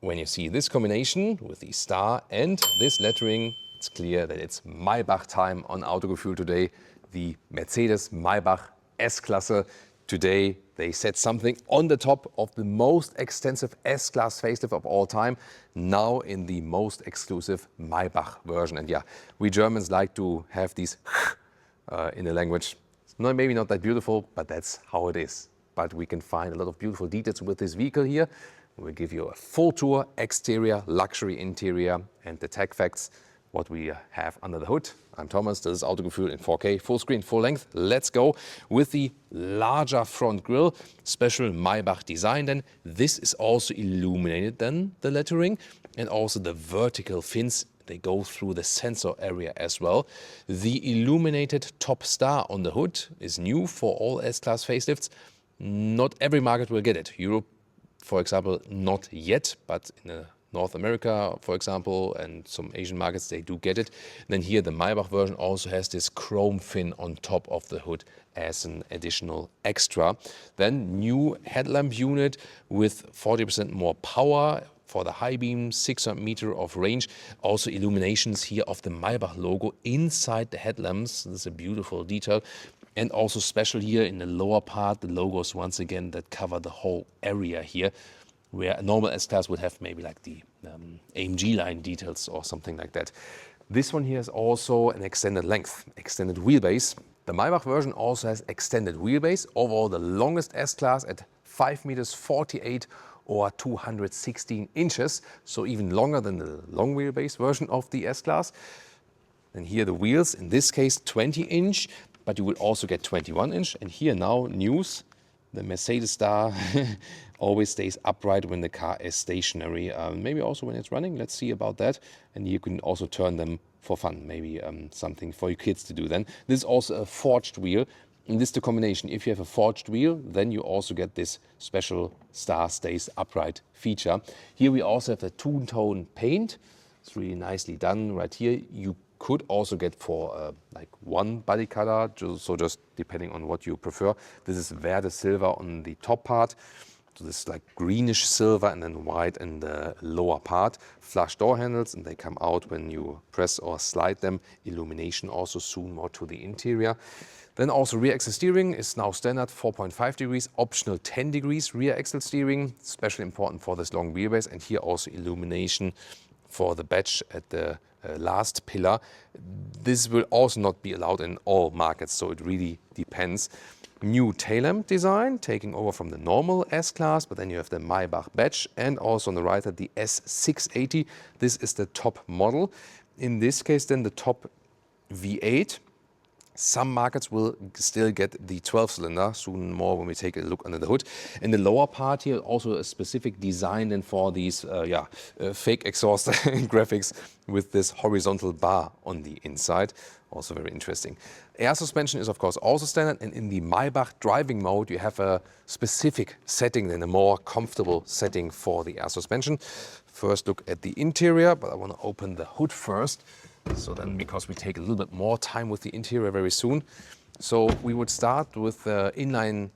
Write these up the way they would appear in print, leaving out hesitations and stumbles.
When you see this combination with the star and this lettering, it's clear that it's Maybach time on Autogefühl today. The Mercedes-Majbah S-klase. Today they set something on the top of the most extensive S-class facelift of all time, now in the most exclusive Maybach version. And yeah, we Germans like to have these in the language. It's maybe not that beautiful, but that's how it is. But we can find a lot of beautiful details with this vehicle here. We'll give you a full tour, exterior, luxury interior, and the tech facts, what we have under the hood. I'm Thomas, this is Autogefühl in 4K, full screen, full length. Let's go with the larger front grille, special Maybach design then. This is also illuminated then, the lettering, and also the vertical fins, they go through the sensor area as well. The illuminated top star on the hood is new for all S-Class facelifts. Not every market will get it. Europe, for example, not yet, but in North America, for example, and some Asian markets, they do get it. And then here the Maybach version also has this chrome fin on top of the hood as an additional extra. Then new headlamp unit with 40% more power for the high beam, 600 meter of range. Also illuminations here of the Maybach logo inside the headlamps. This is a beautiful detail. And also special here in the lower part, the logos once again that cover the whole area here, where a normal S-Class would have maybe like the AMG line details or something like that. This one here is also an extended length, extended wheelbase. The Maybach version also has extended wheelbase, overall the longest S-Class at 5 meters 48 or 216 inches, so even longer than the long wheelbase version of the S-Class. And here the wheels, in this case 20-inch, but you will also get 21-inch. And here now news, the Mercedes star always stays upright when the car is stationary. Maybe also when it's running, let's see about that. And you can also turn them for fun, maybe something for your kids to do then. This is also a forged wheel. And this is the combination. If you have a forged wheel, then you also get this special star stays upright feature. Here we also have the two-tone paint. It's really nicely done right here. You could also get for like one body color, so just depending on what you prefer. This is Verde silver on the top part. So this is like greenish silver and then white in the lower part. Flush door handles and they come out when you press or slide them. Illumination also soon more to the interior. Then also rear axle steering is now standard 4.5 degrees, optional 10 degrees rear axle steering, especially important for this long wheelbase. And here also illumination for the badge at the last pillar. This will also not be allowed in all markets, so it really depends. New tail lamp design, taking over from the normal S-Class, but then you have the Maybach badge, and also on the right at the S680. This is the top model. In this case then the top V8. Some markets will still get the 12-cylinder, soon more when we take a look under the hood. In the lower part here, also a specific design then for these fake exhaust graphics with this horizontal bar on the inside. Also very interesting. Air suspension is of course also standard, and in the Maybach driving mode you have a specific setting and a more comfortable setting for the air suspension. First look at the interior, but I want to open the hood first. So then, because we take a little bit more time with the interior very soon. So we would start with the inline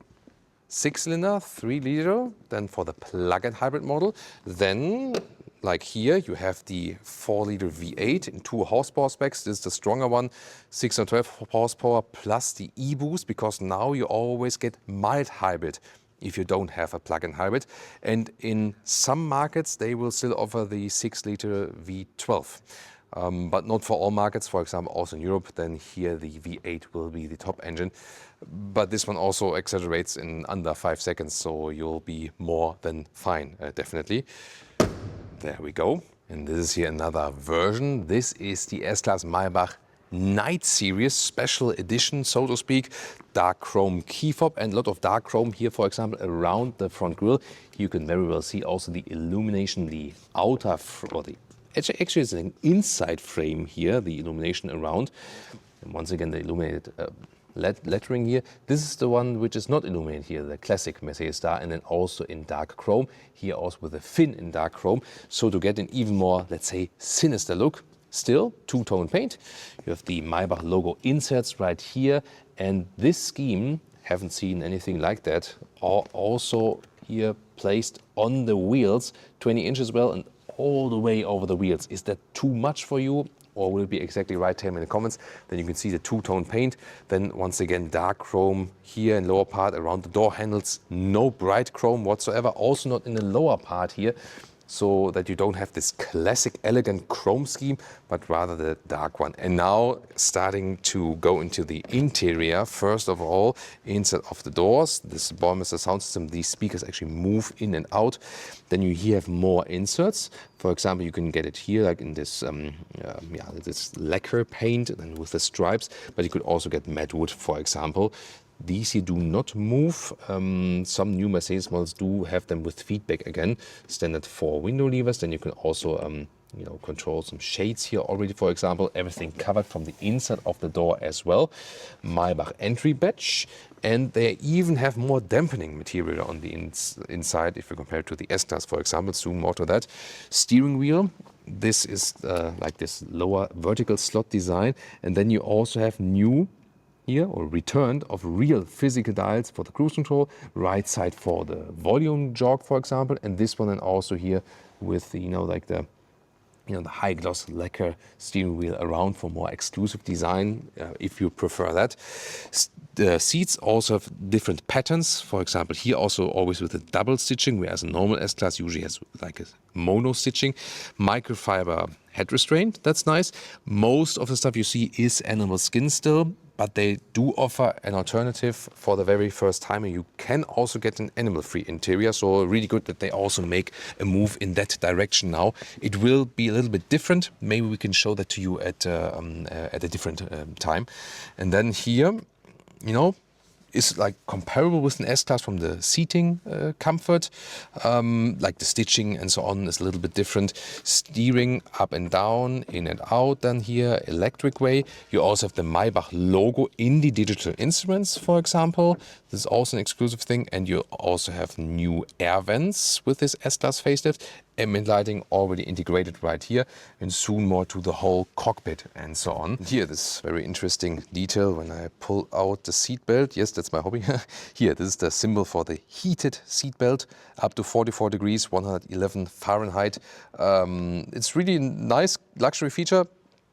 6-cylinder, 3-liter, then for the plug-in hybrid model. Then, like here, you have the 4-liter V8 in 2 horsepower specs. This is the stronger one, 612 horsepower plus the e-boost, because now you always get mild hybrid if you don't have a plug-in hybrid. And in some markets, they will still offer the 6-liter V12. But not for all markets, for example, also in Europe, then here the V8 will be the top engine. But this one also accelerates in under 5 seconds, so you'll be more than fine, definitely. There we go. And this is here another version. This is the S-Class Maybach Night Series Special Edition, so to speak. Dark chrome key fob and a lot of dark chrome here, for example, around the front grille. You can very well see also the illumination, the outer, or the actually, it's an inside frame here, the illumination around. And once again, the illuminated lettering here. This is the one which is not illuminated here, the classic Mercedes star, and then also in dark chrome. Here also with a fin in dark chrome. So to get an even more, let's say, sinister look. Still, two-tone paint. You have the Maybach logo inserts right here. And this scheme, haven't seen anything like that. Also here placed on the wheels, 20 inches well, and all the way over the wheels. Is that too much for you? Or will it be exactly right? Tell me in the comments. Then you can see the two-tone paint. Then once again, dark chrome here in lower part around the door handles. No bright chrome whatsoever. Also not in the lower part here, so that you don't have this classic elegant chrome scheme, but rather the dark one. And now starting to go into the interior. First of all, inside of the doors, this Baumeister sound system, these speakers actually move in and out. Then you here have more inserts. For example, you can get it here like in this this lacquer paint and with the stripes, but you could also get matte wood, for example. These here do not move. Some new Mercedes models do have them with feedback again. Standard 4 window levers. Then you can also control some shades here already, for example. Everything covered from the inside of the door as well. Maybach entry badge. And they even have more dampening material on the inside if you compare it to the S-Class, for example. Soon more to that. Steering wheel. This is like this lower vertical slot design. And then you also have new here, or returned, of real physical dials for the cruise control, right side for the volume jog, for example, and this one, and also here with the, like the high gloss lacquer steering wheel around for more exclusive design, if you prefer that. The seats also have different patterns. For example, here also always with a double stitching, whereas a normal S-Class usually has like a mono stitching. Microfiber head restraint, that's nice. Most of the stuff you see is animal skin still, but they do offer an alternative for the very first time. You can also get an animal-free interior, so really good that they also make a move in that direction now. It will be a little bit different. Maybe we can show that to you at a different time. And then here, is like comparable with an S-Class from the seating comfort. Like the stitching and so on is a little bit different. Steering up and down, in and out, then here, electric way. You also have the Maybach logo in the digital instruments, for example. This is also an exclusive thing. And you also have new air vents with this S-Class facelift. Ambient lighting already integrated right here, and soon more to the whole cockpit and so on. Here, this very interesting detail when I pull out the seat belt. Yes, that's my hobby. Here, this is the symbol for the heated seat belt, up to 44 degrees, 111 Fahrenheit. It's really a nice luxury feature.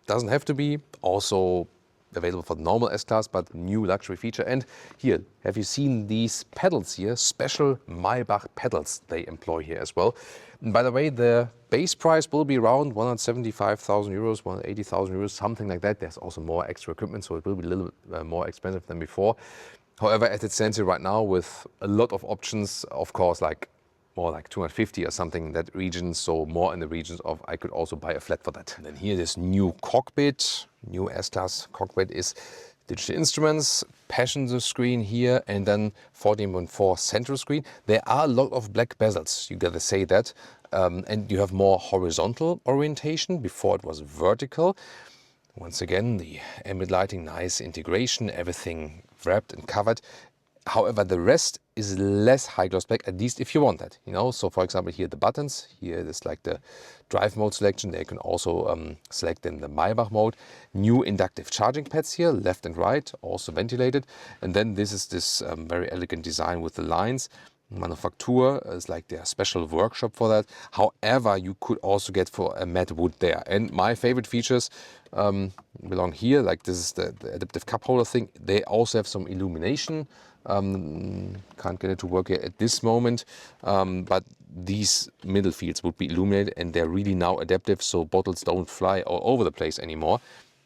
Doesn't have to be. Also available for the normal S-Class, but new luxury feature. And here, have you seen these pedals here? Special Maybach pedals they employ here as well. And by the way, the base price will be around 175,000 euros, 180,000 euros, something like that. There's also more extra equipment, so it will be a little bit more expensive than before. However, as it stands here right now, with a lot of options, of course, like more like 250 or something in that region, so more in the regions of I could also buy a flat for that. And then here, this new cockpit, new S-Class cockpit is digital instruments, passenger screen here, and then 14.4 central screen. There are a lot of black bezels, you gotta say that. And you have more horizontal orientation. Before it was vertical. Once again, the ambient lighting, nice integration, everything wrapped and covered. However, the rest is less high gloss black, at least if you want that, So for example, here the buttons, here is like the drive mode selection. There you can also select in the Maybach mode. New inductive charging pads here, left and right, also ventilated. And then this is this very elegant design with the lines. Manufacture is like their special workshop for that. However, you could also get for a matte wood there. And my favorite features belong here, like this is the adaptive cup holder thing. They also have some illumination. Can't get it to work here at this moment, but these middle fields would be illuminated, and they're really now adaptive, so bottles don't fly all over the place anymore.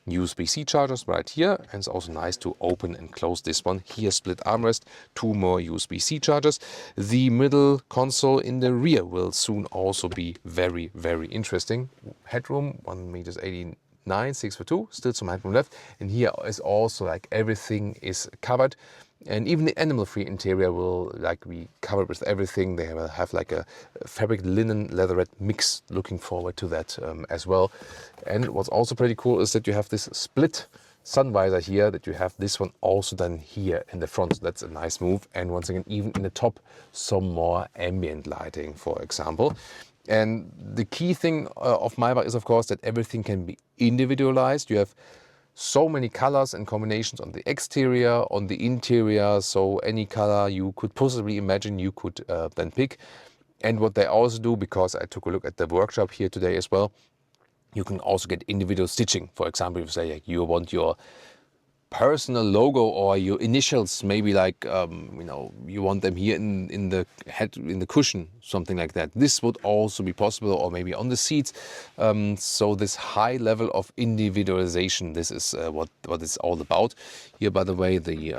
USB-C chargers right here, and it's also nice to open and close this one. Here, split armrest, 2 more USB-C chargers. The middle console in the rear will soon also be very, very interesting. Headroom, 1.89 m, 6'2", still some headroom left. And here is also like everything is covered. And even the animal-free interior will be covered with everything. They will have like a fabric linen leatherette mix. Looking forward to that as well. And what's also pretty cool is that you have this split sun visor here, that you have this one also done here in the front. So that's a nice move. And once again, even in the top, some more ambient lighting, for example. And the key thing of Maybach is, of course, that everything can be individualized. You have so many colors and combinations on the exterior, on the interior, so any color you could possibly imagine you could then pick. And what they also do, because I took a look at the workshop here today as well, you can also get individual stitching. For example, if you say like, you want your personal logo or your initials, maybe like you want them here in the head, in the cushion, something like that. This would also be possible, or maybe on the seats. So this high level of individualization, this is what it's all about. Here, by the way, the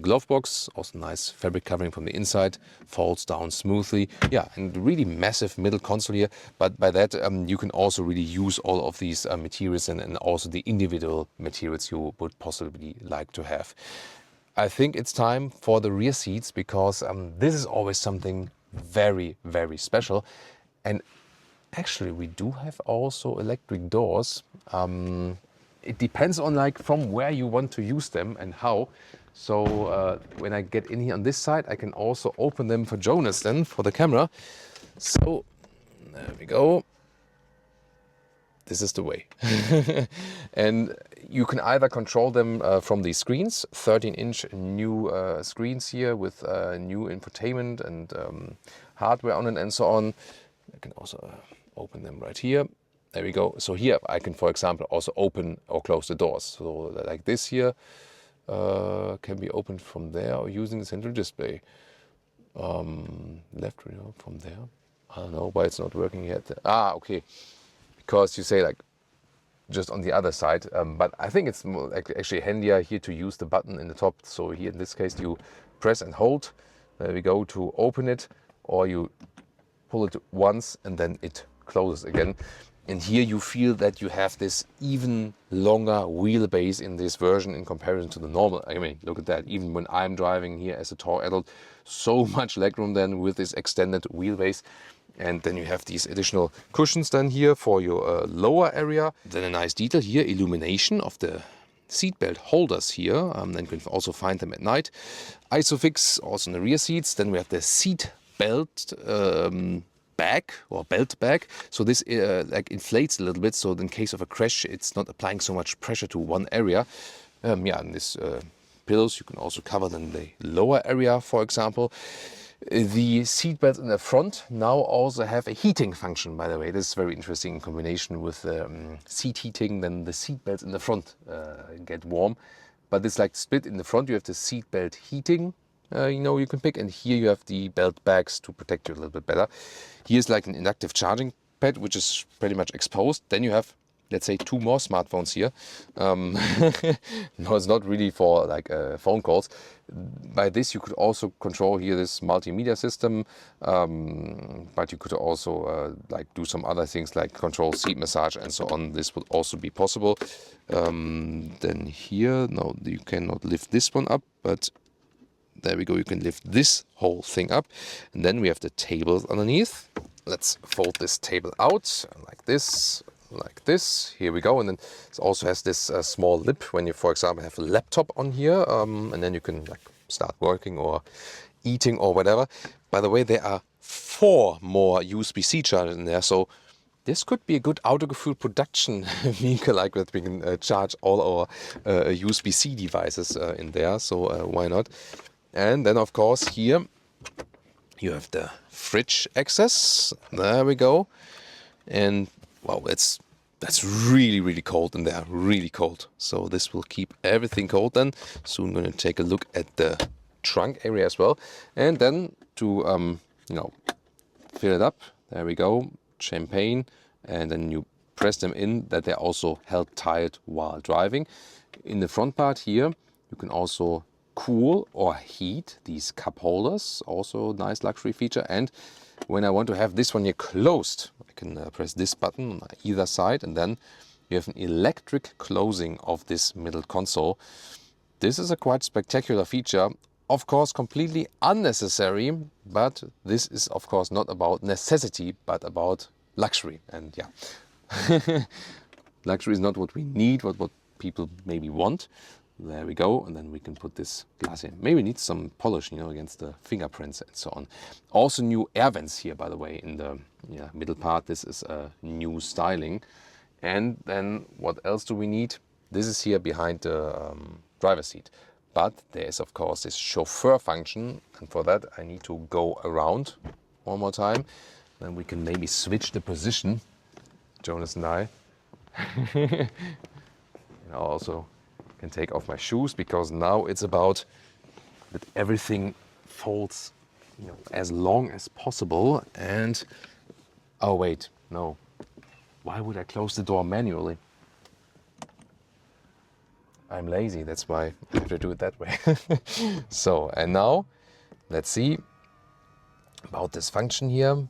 glove box, also nice fabric covering from the inside, folds down smoothly. Yeah, and really massive middle console here. But by that, you can also really use all of these materials and also the individual materials you would possibly like to have. I think it's time for the rear seats, because this is always something very, very special. And actually, we do have also electric doors. It depends on like from where you want to use them and how. So when I get in here on this side, I can also open them for Jonas then, for the camera. So there we go. This is the way. And you can either control them from these screens, 13-inch new screens here with new infotainment and hardware on it and so on. I can also open them right here. There we go. So here I can, for example, also open or close the doors. So like this here can be opened from there or using the central display. Left from there. I don't know why it's not working yet. Ah, okay. Because you say like just on the other side, but I think it's more actually handier here to use the button in the top. So here in this case you press and hold, there we go, to open it, or you pull it once and then it closes again. And here you feel that you have this even longer wheelbase in this version in comparison to the normal. I mean, look at that, even when I'm driving here as a tall adult, so much legroom then with this extended wheelbase. And then you have these additional cushions then here for your lower area. Then a nice detail here, illumination of the seatbelt holders here. Then you can also find them at night. Isofix also in the rear seats. Then we have the seat belt bag or belt bag. So this like inflates a little bit. So in case of a crash, it's not applying so much pressure to one area. Yeah, and this pillows, you can also cover then the lower area, for example. The seat belts in the front now also have a heating function, by the way. This is very interesting in combination with seat heating. Then the seat belts in the front get warm. But it's like split in the front. You have the seat belt heating, you can pick. And here you have the belt bags to protect you a little bit better. Here's like an inductive charging pad, which is pretty much exposed. Then you have, let's say, 2 more smartphones here. No, it's not really for like phone calls. By this you could also control here this multimedia system, but you could also like do some other things like control seat massage and so on. This would also be possible. Then here, no, you cannot lift this one up, but there we go, you can lift this whole thing up. And then we have the tables underneath. Let's fold this table out like this. Like this, here we go. And then it also has this small lip when you, for example, have a laptop on here, and then you can like start working or eating or whatever. By the way, there are 4 more USB-C chargers in there, so this could be a good Autogefühl production vehicle, like that we can charge all our USB-C devices in there, so why not? And then of course here you have the fridge access. There we go. And wow, that's really, really cold in there, really cold. So this will keep everything cold then. So I'm going to take a look at the trunk area as well. And then to, fill it up, there we go, champagne. And then you press them in, that they're also held tight while driving. In the front part here, you can also cool or heat these cup holders, also a nice luxury feature. And when I want to have this one here closed, I can press this button on either side, and then you have an electric closing of this middle console. This is a quite spectacular feature, of course completely unnecessary, but this is of course not about necessity, but about luxury. And yeah, luxury is not what we need, what people maybe want. There we go, and then we can put this glass in. Maybe it needs some polish, against the fingerprints and so on. Also new air vents here, by the way, in the middle part. This is a new styling. And then what else do we need? This is here behind the driver's seat. But there is, of course, this chauffeur function. And for that, I need to go around one more time. Then we can maybe switch the position, Jonas and I. And I also can take off my shoes, because now it's about that everything folds, you know, as long as possible. And oh wait, no. Why would I close the door manually? I'm lazy, that's why I have to do it that way. So, and now let's see about this function here.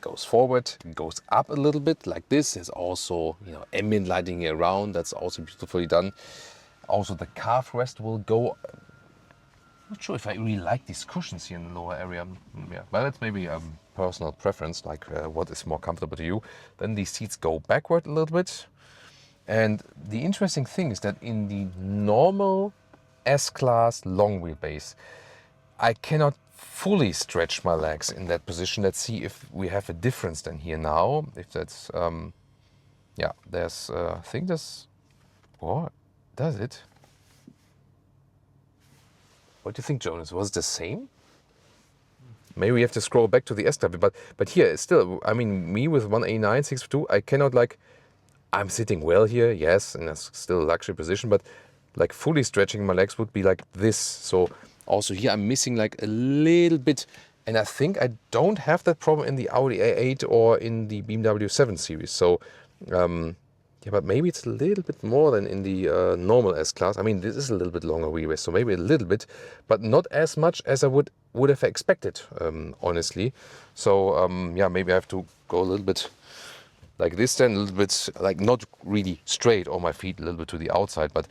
Goes forward, goes up a little bit like this. There's also, you know, ambient lighting here around. That's also beautifully done. Also the calf rest will go. Not sure if I really like these cushions here in the lower area. Yeah, but that's maybe a personal preference, like what is more comfortable to you. Then these seats go backward a little bit. And the interesting thing is that in the normal S-Class long wheelbase, I cannot fully stretch my legs in that position. Let's see if we have a difference then here now. If that's, yeah, there's, I think this, what does it? What do you think, Jonas? Was it the same? Maybe we have to scroll back to the S-Class, but here it's still, I mean, me with 189, 6'2", I cannot like, I'm sitting well here, yes, and that's still a luxury position, but like fully stretching my legs would be like this. So also here I'm missing like a little bit, and I think I don't have that problem in the Audi A8 or in the BMW 7 Series. So yeah, but maybe it's a little bit more than in the normal S-Class. I mean, this is a little bit longer wheelbase, so maybe a little bit, but not as much as I would have expected, honestly. So yeah, maybe I have to go a little bit like this then, a little bit like not really straight, or my feet a little bit to the outside, but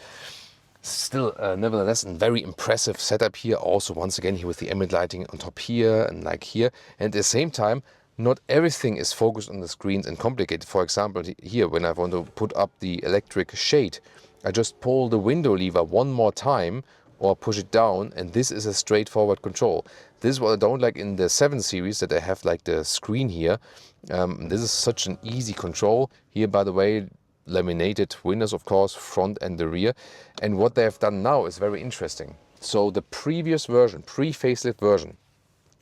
still nevertheless a very impressive setup here. Also once again here with the ambient lighting on top here and like here, and at the same time not everything is focused on the screens and complicated. For example, here when I want to put up the electric shade, I just pull the window lever one more time or push it down, and this is a straightforward control. This is what I don't like in the 7 Series, that I have like the screen here. This is such an easy control. Here, by the way, laminated windows, of course, front and the rear. And what they have done now is very interesting. So the previous version, pre-facelift version,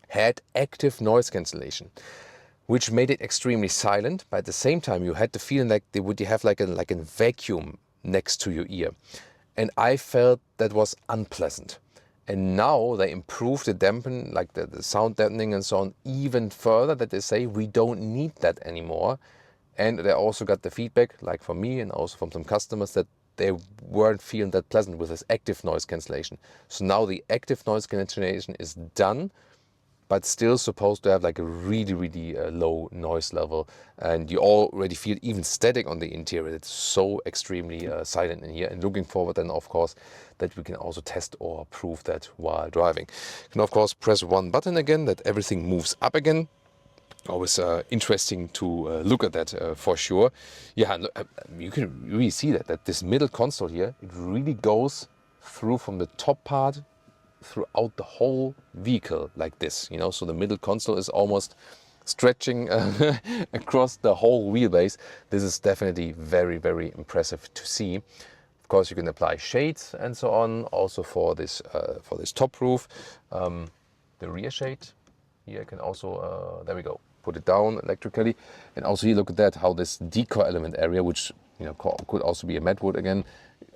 had active noise cancellation, which made it extremely silent. But at the same time, you had the feeling like you have like a vacuum next to your ear. And I felt that was unpleasant. And now they improved the dampen, like the sound dampening and so on, even further, that they say we don't need that anymore. And they also got the feedback, like from me and also from some customers, that they weren't feeling that pleasant with this active noise cancellation. So now the active noise cancellation is done, but still supposed to have like a really, really low noise level. And you already feel even static on the interior. It's so extremely silent in here. And looking forward then, of course, that we can also test or prove that while driving. You can, of course, press one button again, that everything moves up again. Always interesting to look at that for sure. Yeah, you can really see that this middle console here, it really goes through from the top part throughout the whole vehicle like this, you know. So the middle console is almost stretching across the whole wheelbase. This is definitely very, very impressive to see. Of course, you can apply shades and so on, also for this top roof. The rear shade here can also, there we go, put it down electrically. And also here, look at that, how this decor element area, which, you know, could also be a matte wood again,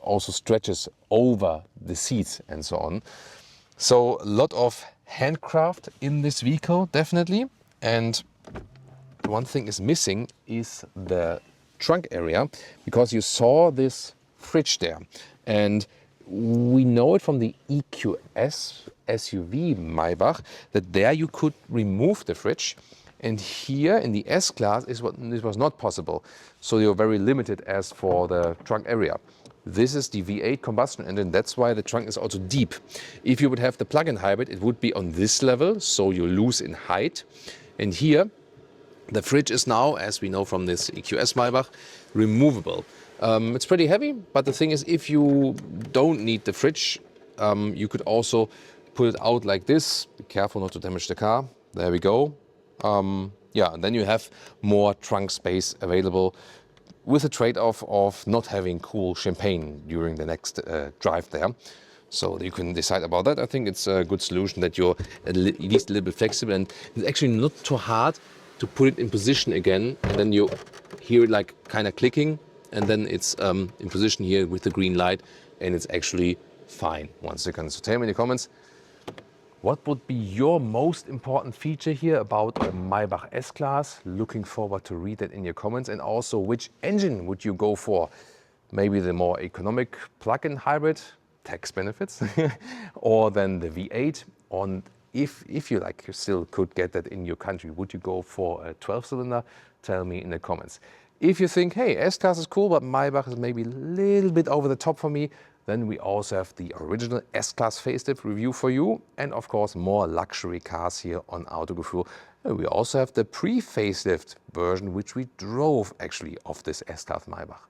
also stretches over the seats and so on. So a lot of handcraft in this vehicle, definitely. And one thing is missing is the trunk area, because you saw this fridge there. And we know it from the EQS SUV Maybach, that there you could remove the fridge. And here in the S-Class this was not possible. So you're very limited as for the trunk area. This is the V8 combustion engine, that's why the trunk is also deep. If you would have the plug-in hybrid, it would be on this level, so you lose in height. And here, the fridge is now, as we know from this EQS Maybach, removable. It's pretty heavy, but the thing is, if you don't need the fridge, you could also put it out like this. Be careful not to damage the car. There we go. Yeah, and then you have more trunk space available. with a trade-off of not having cool champagne during the next drive there. So you can decide about that. I think it's a good solution that you're at least a little bit flexible, and it's actually not too hard to put it in position again, and then you hear it like kind of clicking, and then it's in position here with the green light, and it's actually fine. 1 second. So tell me in the comments, what would be your most important feature here about a Maybach S-Class? Looking forward to read that in your comments. And also, which engine would you go for? Maybe the more economic plug-in hybrid, tax benefits, or then the V8? On if you like, you still could get that in your country, would you go for a 12-cylinder? Tell me in the comments. If you think, hey, S-Class is cool, but Maybach is maybe a little bit over the top for me, then we also have the original S-Class facelift review for you, and of course more luxury cars here on Autogefühl. We also have the pre-facelift version, which we drove actually of this S-Class Maybach.